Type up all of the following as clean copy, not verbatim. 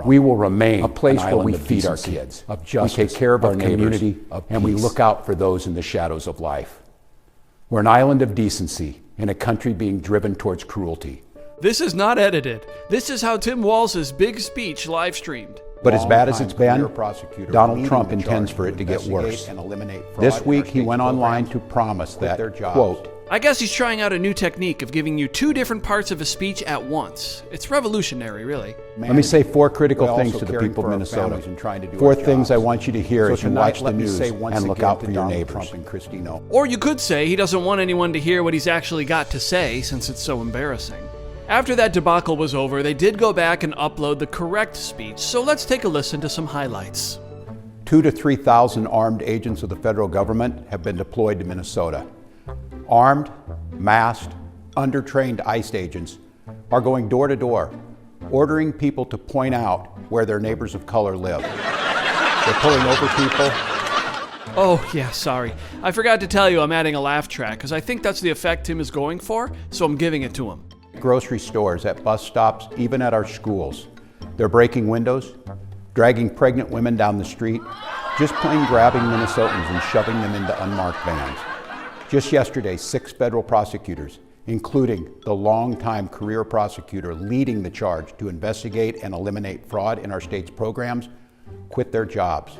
We will remain a place where we feed our kids, we take care of our community, and we look out for those in the shadows of life. We're an island of decency in a country being driven towards cruelty. This is not edited. This is how Tim Walz's big speech live streamed. But as bad as it's been, Donald Trump intends for it to get worse. This week he went online to promise that, quote, I guess he's trying out a new technique of giving you two different parts of a speech at once. It's revolutionary, really. Let me say four critical things to the people of Minnesota. Four things I want you to hear as you watch the news and look out for your neighbors. Or you could say he doesn't want anyone to hear what he's actually got to say, since it's so embarrassing. After that debacle was over, they did go back and upload the correct speech, so let's take a listen to some highlights. 2,000 to 3,000 armed agents of the federal government have been deployed to Minnesota. Armed, masked, under-trained ICE agents are going door to door, ordering people to point out where their neighbors of color live. They're pulling over people. Oh, yeah, sorry. I forgot to tell you I'm adding a laugh track, because I think that's the effect Tim is going for, so I'm giving it to him. Grocery stores, at bus stops, even at our schools. They're breaking windows, dragging pregnant women down the street, just plain grabbing Minnesotans and shoving them into unmarked vans. Just yesterday, 6 federal prosecutors, including the longtime career prosecutor leading the charge to investigate and eliminate fraud in our state's programs, quit their jobs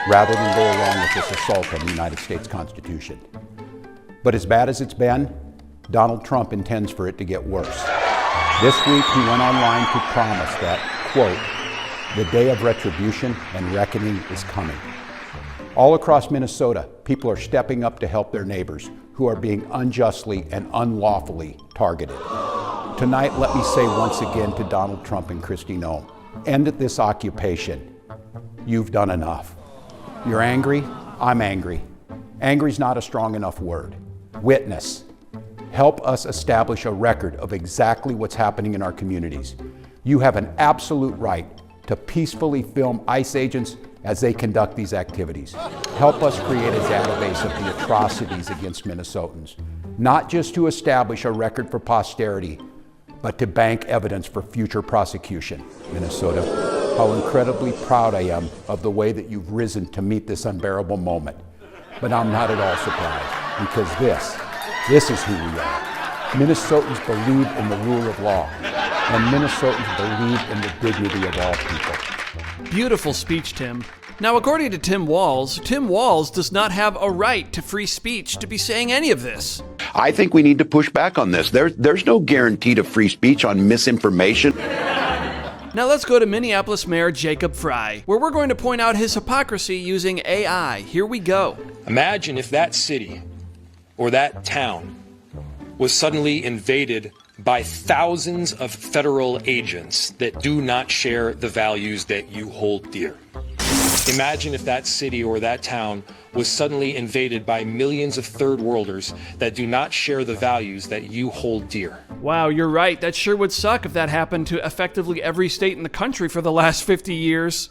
rather than go along with this assault on the United States Constitution. But as bad as it's been, Donald Trump intends for it to get worse. This week, he went online to promise that, quote, the day of retribution and reckoning is coming. All across Minnesota, people are stepping up to help their neighbors who are being unjustly and unlawfully targeted. Tonight, let me say once again to Donald Trump and Kristi Noem, end this occupation. You've done enough. You're angry, I'm angry. Angry's not a strong enough word. Witness. Help us establish a record of exactly what's happening in our communities. You have an absolute right to peacefully film ICE agents as they conduct these activities. Help us create a database of the atrocities against Minnesotans, not just to establish a record for posterity, but to bank evidence for future prosecution. Minnesota, how incredibly proud I am of the way that you've risen to meet this unbearable moment. But I'm not at all surprised, because this is who we are. Minnesotans believe in the rule of law, and Minnesotans believe in the dignity of all people. Beautiful speech, Tim. Now, according to Tim Walz does not have a right to free speech to be saying any of this. I think we need to push back on this. There's no guarantee to free speech on misinformation. Now let's go to Minneapolis Mayor Jacob Frey, where we're going to point out his hypocrisy using AI. Here we go. Imagine if that city or that town was suddenly invaded by thousands of federal agents that do not share the values that you hold dear. Imagine if that city or that town was suddenly invaded by millions of third worlders that do not share the values that you hold dear. Wow, you're right. That sure would suck if that happened to effectively every state in the country for the last 50 years.